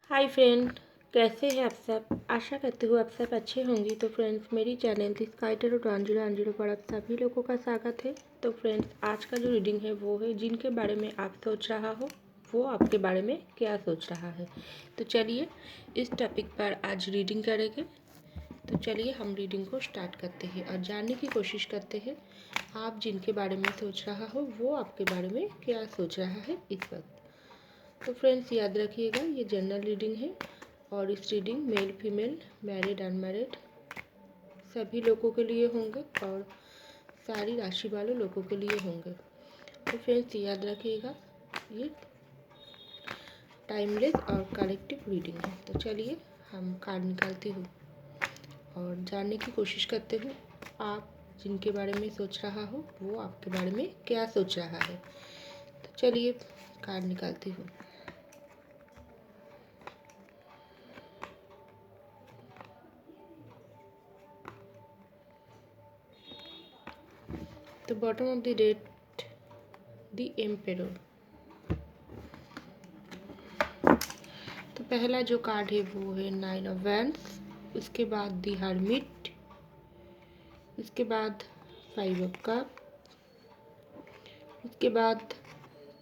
Hi friend, कैसे हैं आप सब। आशा करती हूँ आप सब अच्छे होंगी। तो फ्रेंड्स, मेरी चैनल दिस काइटर 1010 पर आप सभी लोगों का स्वागत है। तो फ्रेंड्स, आज का जो रीडिंग है वो है जिनके बारे में आप सोच रहा हो वो आपके बारे में क्या सोच रहा है। तो चलिए इस टॉपिक पर आज रीडिंग करेंगे। तो चलिए हम रीडिंग को स्टार्ट करते हैं और जानने की कोशिश करते हैं आप जिनके बारे में सोच रहा हो वो आपके बारे में क्या सोच रहा है इस वक्त। तो फ्रेंड्स, याद रखिएगा ये जनरल रीडिंग है और इस reading male female married unmarried सभी लोगों के लिए होंगे और सारी राशि वाले लोगों के लिए होंगे। तो फ्रेंड्स, याद रखिएगा ये टाइमलेस और कलेक्टिव रीडिंग है। तो चलिए हम कार्ड निकालती हूँ और जानने की कोशिश करते हूँ आप जिनके बारे में सोच रहा हो वो आपके बारे में क्या सोच रहा है। तो चलिए कार्ड निकालती हूँ। तो bottom of the deck the emperor. तो पहला जो कार्ड है वो है 9 ऑफ वैंड्स, उसके बाद दी हर्मिट, उसके बाद 5 ऑफ कप, उसके बाद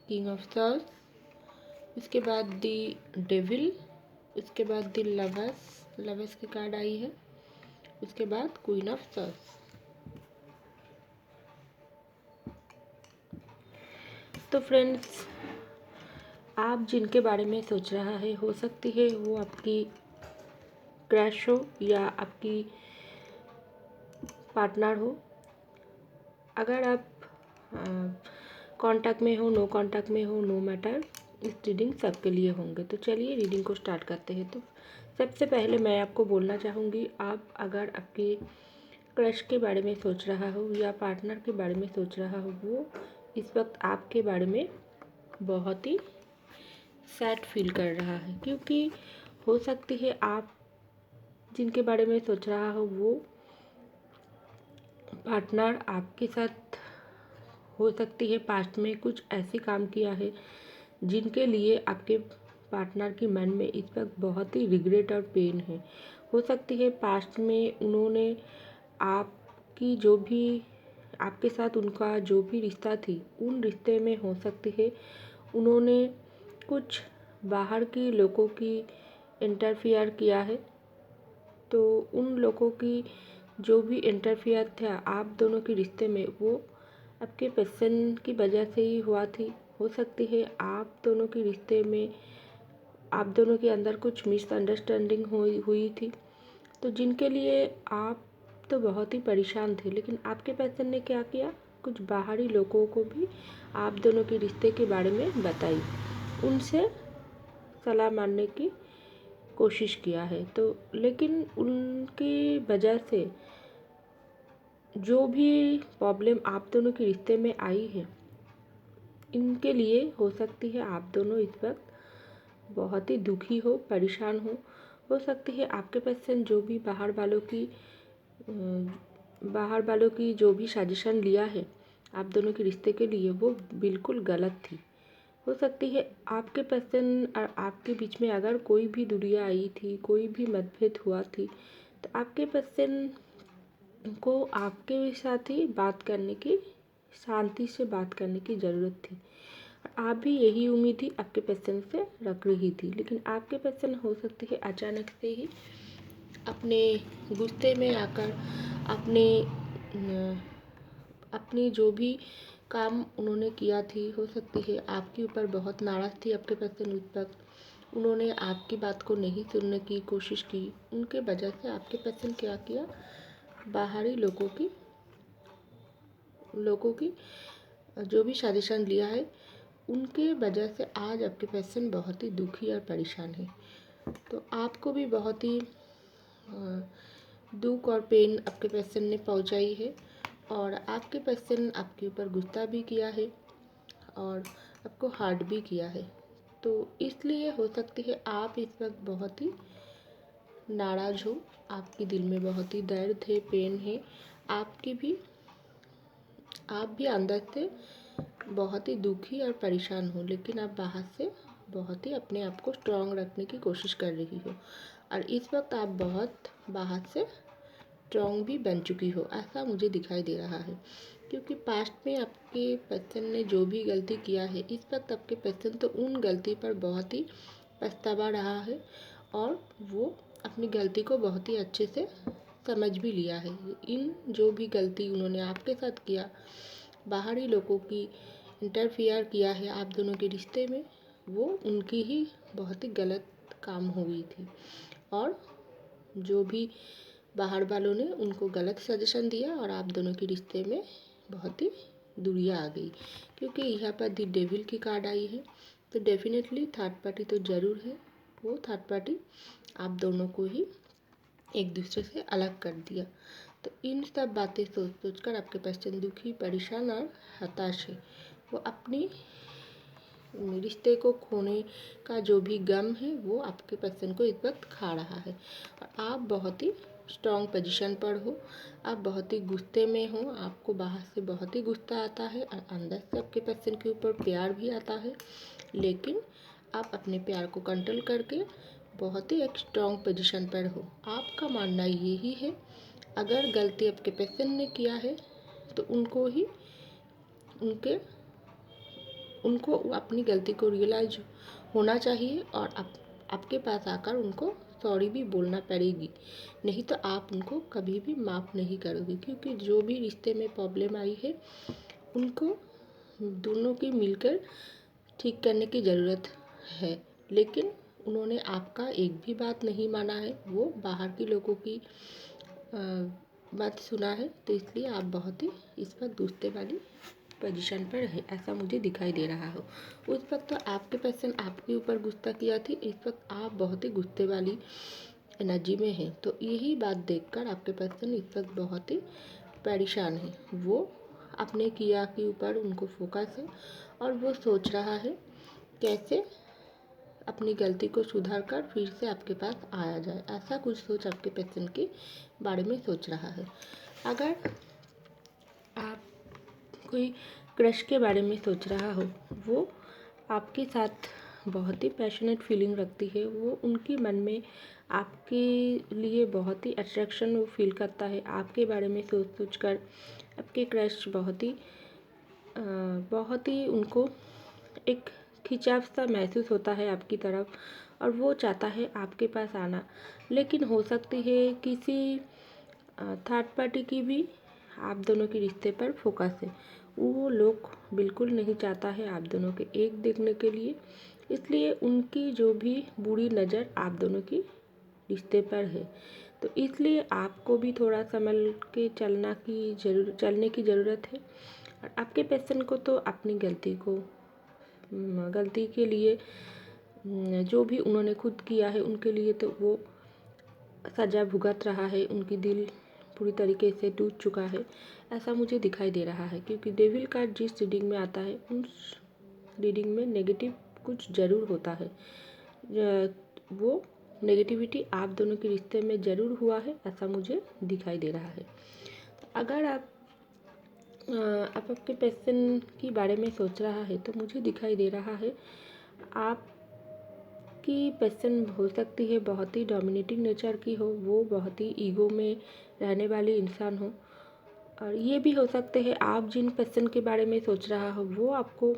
किंग ऑफ सॉर्ड्स, उसके बाद दी डेविल, उसके बाद दी लवर्स की कार्ड आई है, उसके बाद क्वीन ऑफ सॉर्ड्स। तो फ्रेंड्स, आप जिनके बारे में सोच रहा है हो सकती है वो आपकी क्रश हो या आपकी पार्टनर हो। अगर आप कांटेक्ट में हो, नो कांटेक्ट में हो, नो मैटर, इस रीडिंग सबके लिए होंगे। तो चलिए रीडिंग को स्टार्ट करते हैं। तो सबसे पहले मैं आपको बोलना चाहूँगी, आप अगर आपके क्रश के बारे में सोच रहा हो या पार्टनर के बारे में सोच रहा हो वो इस वक्त आपके बारे में बहुत ही सैड फील कर रहा है, क्योंकि हो सकती है आप जिनके बारे में सोच रहा हो वो पार्टनर आपके साथ हो सकती है पास्ट में कुछ ऐसे काम किया है जिनके लिए आपके पार्टनर के मन में इस वक्त बहुत ही रिग्रेट और पेन है। हो सकती है पास्ट में उन्होंने आपकी जो भी आपके साथ उनका जो भी रिश्ता थी उन रिश्ते में हो सकती है उन्होंने कुछ बाहर के लोगों की इंटरफियर किया है। तो उन लोगों की जो भी इंटरफियर था आप दोनों के रिश्ते में वो आपके पैशन की वजह से ही हुआ थी। हो सकती है आप दोनों के रिश्ते में आप दोनों के अंदर कुछ मिसअंडरस्टैंडिंग हुई थी। तो जिनके लिए आप तो बहुत ही परेशान थे, लेकिन आपके पैशन ने क्या किया, कुछ बाहरी लोगों को भी आप दोनों के रिश्ते के बारे में बताई, उनसे सलाह मानने की कोशिश किया है। तो लेकिन उनकी वजह से जो भी प्रॉब्लम आप दोनों के रिश्ते में आई है इनके लिए हो सकती है आप दोनों इस वक्त बहुत ही दुखी हो, परेशान हो सकती है आपके पर्सन जो भी बाहर वालों की जो भी सजेशन लिया है आप दोनों के रिश्ते के लिए वो बिल्कुल गलत थी। हो सकती है आपके पर्सन और आपके बीच में अगर कोई भी दूरियां आई थी, कोई भी मतभेद हुआ थी, तो आपके पर्सन को आपके साथ ही बात करने की, शांति से बात करने की ज़रूरत थी। आप भी यही उम्मीद ही आपके पर्सन से रख रही थी, लेकिन आपके पर्सन हो सकती है अचानक से ही अपने गुस्से में आकर अपनी जो भी काम उन्होंने किया थी, हो सकती है आपके ऊपर बहुत नाराज़ थी आपके पर्सन उस वक्त, उन्होंने आपकी बात को नहीं सुनने की कोशिश की। उनके वजह से आपके पर्सन क्या किया, बाहरी लोगों की जो भी सजेशन लिया है उनके वजह से आज आपके पर्सन बहुत ही दुखी और परेशान है। तो आपको भी बहुत ही दुख और पेन आपके पर्सन ने पहुंचाई है और आपके पर्सन आपके ऊपर गुस्सा भी किया है और आपको हर्ट भी किया है। तो इसलिए हो सकती है आप इस वक्त बहुत ही नाराज़ हो, आपके दिल में बहुत ही दर्द है, पेन है, आप भी अंदर से बहुत ही दुखी और परेशान हो, लेकिन आप बाहर से बहुत ही अपने आप को स्ट्रॉन्ग रखने की कोशिश कर रही हो और इस वक्त आप बहुत बाहर से स्ट्रॉन्ग भी बन चुकी हो, ऐसा मुझे दिखाई दे रहा है। क्योंकि पास्ट में आपके पर्सन ने जो भी गलती किया है, इस वक्त आपके पर्सन तो उन गलती पर बहुत ही पछतावा रहा है और वो अपनी गलती को बहुत ही अच्छे से समझ भी लिया है। इन जो भी गलती उन्होंने आपके साथ किया, बाहरी लोगों की इंटरफियर किया है आप दोनों के रिश्ते में, वो उनकी ही बहुत ही गलत काम हुई थी और जो भी बाहर वालों ने उनको गलत सजेशन दिया और आप दोनों के रिश्ते में बहुत ही दूरियां आ गई। क्योंकि यहाँ पर दी डेविल की कार्ड आई है, तो डेफिनेटली थर्ड पार्टी तो ज़रूर है। वो थर्ड पार्टी आप दोनों को ही एक दूसरे से अलग कर दिया। तो इन सब बातें सोच सोच कर आपके पर्सन दुखी, परेशान और हताश है। वो अपनी रिश्ते को खोने का जो भी गम है वो आपके पर्सन को इस वक्त खा रहा है और आप बहुत ही स्ट्रॉन्ग पोजीशन पर हो। आप बहुत ही गुस्से में हो, आपको बाहर से बहुत ही गुस्सा आता है और अंदर से आपके पर्सन के ऊपर प्यार भी आता है, लेकिन आप अपने प्यार को कंट्रोल करके बहुत ही एक स्ट्रॉन्ग पोजीशन पर हो। आपका मानना यही है, अगर गलती आपके पर्सन ने किया है तो उनको अपनी गलती को रियलाइज होना चाहिए और आपके पास आकर उनको सॉरी भी बोलना पड़ेगी, नहीं तो आप उनको कभी भी माफ़ नहीं करोगे। क्योंकि जो भी रिश्ते में प्रॉब्लम आई है उनको दोनों की मिलकर ठीक करने की ज़रूरत है, लेकिन उन्होंने आपका एक भी बात नहीं माना है। वो बाहर के लोगों की बात सुना है, तो इसलिए आप बहुत ही इस वक्त गुस्से वाली पोजीशन पर है, ऐसा मुझे दिखाई दे रहा हो। उस वक्त तो आपके पर्सन आपके ऊपर गुस्सा किया थी, इस वक्त आप बहुत ही गुस्से वाली एनर्जी में हैं। तो यही बात देखकर आपके पर्सन इस वक्त बहुत ही परेशान है। वो अपने किया के ऊपर उनको फोकस है और वो सोच रहा है कैसे अपनी गलती को सुधार कर फिर से आपके पास आया जाए, ऐसा कुछ सोच आपके पर्सन के बारे में सोच रहा है। अगर आप कोई क्रश के बारे में सोच रहा हो, वो आपके साथ बहुत ही पैशनेट फीलिंग रखती है। वो उनके मन में आपके लिए बहुत ही अट्रैक्शन वो फील करता है। आपके बारे में सोच सोच कर आपके क्रश बहुत ही उनको एक खिंचाव सा महसूस होता है आपकी तरफ और वो चाहता है आपके पास आना, लेकिन हो सकती है किसी थर्ड पार्टी की भी आप दोनों के रिश्ते पर फोकस है। वो लोग बिल्कुल नहीं चाहता है आप दोनों के एक देखने के लिए, इसलिए उनकी जो भी बुरी नज़र आप दोनों की रिश्ते पर है। तो इसलिए आपको भी थोड़ा संभल के चलने की ज़रूरत है। और आपके पर्सन को तो अपनी गलती के लिए जो भी उन्होंने खुद किया है उनके लिए तो वो सज़ा भुगत रहा है। उनकी दिल पूरी तरीके से टूट चुका है, ऐसा मुझे दिखाई दे रहा है। क्योंकि डेविल कार्ड जिस रीडिंग में आता है उस रीडिंग में नेगेटिव कुछ ज़रूर होता है। वो नेगेटिविटी आप दोनों के रिश्ते में ज़रूर हुआ है, ऐसा मुझे दिखाई दे रहा है। अगर आप आपके पर्सन के बारे में सोच रहा है तो मुझे दिखाई दे रहा है आपकी पर्सन हो सकती है बहुत ही डोमिनेटिंग नेचर की हो, वो बहुत ही ईगो में रहने वाले इंसान हो। और ये भी हो सकते हैं आप जिन पर्सन के बारे में सोच रहा हो वो आपको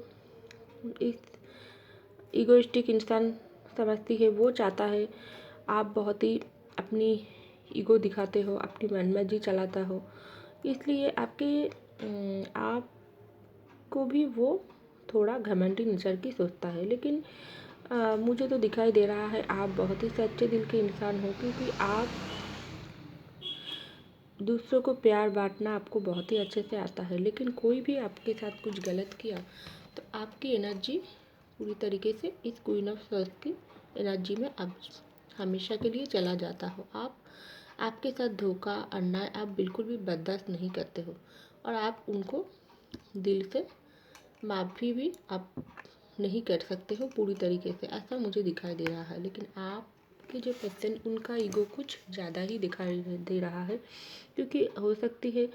इस ईगोइस्टिक इंसान समझती है। वो चाहता है आप बहुत ही अपनी ईगो दिखाते हो, अपनी मनमर्जी चलाता हो, इसलिए आपको भी वो थोड़ा घमंडी नेचर की सोचता है। लेकिन मुझे तो दिखाई दे रहा है आप बहुत ही सच्चे दिल के इंसान हो, क्योंकि आप दूसरों को प्यार बांटना आपको बहुत ही अच्छे से आता है। लेकिन कोई भी आपके साथ कुछ गलत किया तो आपकी एनर्जी पूरी तरीके से इस क्वीन ऑफ सॉर्ड्स की एनर्जी में अब हमेशा के लिए चला जाता हो। आपके साथ धोखा, अन्याय आप बिल्कुल भी बर्दाश्त नहीं करते हो और आप उनको दिल से माफ़ी भी आप नहीं कर सकते हो पूरी तरीके से, ऐसा मुझे दिखाई दे रहा है। लेकिन आपके जो पर्सन उनका ईगो कुछ ज़्यादा ही दिखाई दे रहा है, क्योंकि हो सकती है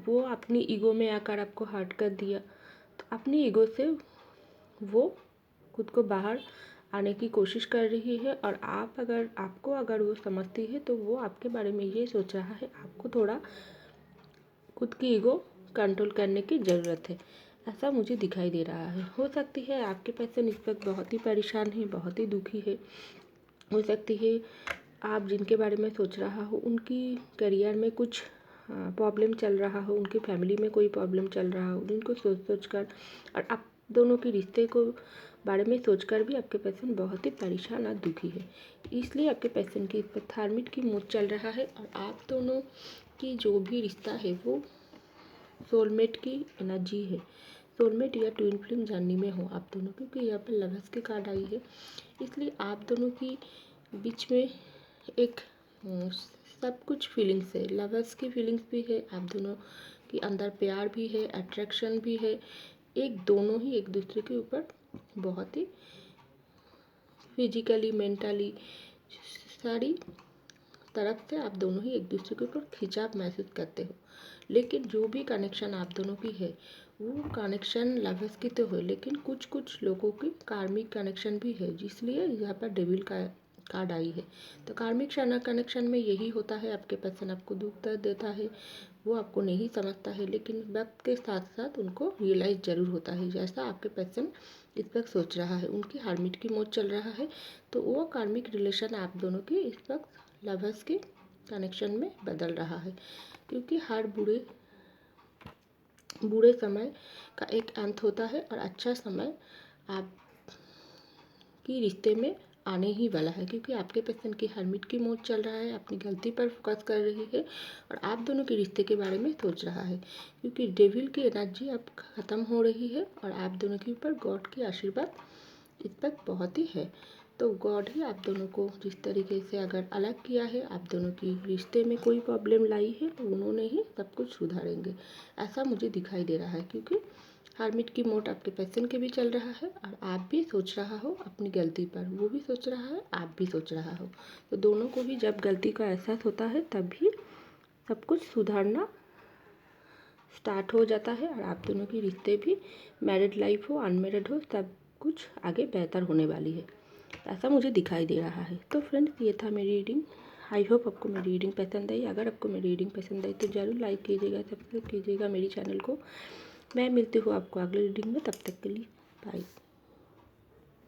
वो अपनी ईगो में आकर आपको हर्ट कर दिया, तो अपनी ईगो से वो खुद को बाहर आने की कोशिश कर रही है और आपको अगर वो समझती है तो वो आपके बारे में ये सोच रहा है आपको थोड़ा खुद की ईगो कंट्रोल करने की ज़रूरत है, ऐसा मुझे दिखाई दे रहा है। हो सकती है आपके पर्सन इस वक्त बहुत ही परेशान है, बहुत ही दुखी है। हो सकती है आप जिनके बारे में सोच रहा हो उनकी करियर में कुछ प्रॉब्लम चल रहा हो, उनकी फैमिली में कोई प्रॉब्लम चल रहा हो, उनको सोच कर और आप दोनों के रिश्ते को बारे में सोचकर भी आपके पर्सन बहुत ही परेशान और दुखी है। इसलिए आपके पर्सन की इस पर धार्मिक की मूड चल रहा है और आप दोनों की जो भी रिश्ता है वो सोलमेट की एनर्जी है। सोलमेट या ट्विन फ्लेम जर्नी में हो आप दोनों, क्योंकि यहाँ पर लवर्स की कार्ड आई है। इसलिए आप दोनों की बीच में एक सब कुछ फीलिंग्स है, लवर्स की फीलिंग्स भी है, आप दोनों के अंदर प्यार भी है, अट्रैक्शन भी है। एक दोनों ही एक दूसरे के ऊपर बहुत ही फिजिकली मेंटली सारी तरफ से आप दोनों ही एक दूसरे के ऊपर खिंचाव महसूस करते हो। लेकिन जो भी कनेक्शन आप दोनों की है वो कनेक्शन लवर्स की तो है, लेकिन कुछ लोगों की कार्मिक कनेक्शन भी है, जिसलिए यहाँ पर डेविल का कार्ड आई है। तो कार्मिक कनेक्शन में यही होता है, आपके पर्सन आपको दुख दर्द देता है, वो आपको नहीं समझता है, लेकिन वक्त के साथ साथ उनको रियलाइज़ ज़रूर होता है। जैसा आपके पर्सन इस वक्त सोच रहा है, उनकी हार्मिट की मोड चल रहा है, तो वो कार्मिक रिलेशन आप दोनों की इस वक्त लवर्स के कनेक्शन में बदल रहा है। क्योंकि हर बुरे समय का एक अंत होता है और अच्छा समय आपकी रिश्ते में आने ही वाला है। क्योंकि आपके पर्सन की हर्मिट की मोड चल रहा है, अपनी गलती पर फोकस कर रही है और आप दोनों के रिश्ते के बारे में सोच रहा है। क्योंकि डेविल की एनर्जी अब ख़त्म हो रही है और आप दोनों के ऊपर गॉड की आशीर्वाद इस वक्त बहुत ही है। तो गॉड ही आप दोनों को जिस तरीके से अगर अलग किया है, आप दोनों की रिश्ते में कोई प्रॉब्लम लाई है तो उन्होंने ही सब कुछ सुधारेंगे, ऐसा मुझे दिखाई दे रहा है। क्योंकि हार्मिट की मोड आपके पर्सन के भी चल रहा है और आप भी सोच रहा हो अपनी गलती पर, वो भी सोच रहा है, आप भी सोच रहा हो। तो दोनों को भी जब गलती का एहसास होता है तभी सब कुछ सुधारना स्टार्ट हो जाता है और आप दोनों की रिश्ते भी मैरिड लाइफ हो अनमैरिड हो सब कुछ आगे बेहतर होने वाली है, ऐसा मुझे दिखाई दे रहा है। तो फ्रेंड्स ये था मेरी रीडिंग। आई होप आपको मेरी रीडिंग पसंद आई। अगर आपको मेरी रीडिंग पसंद आई तो ज़रूर लाइक कीजिएगा, सब्सक्राइब कीजिएगा मेरी चैनल को। मैं मिलती हूँ आपको अगली रीडिंग में, तब तक के लिए बाय।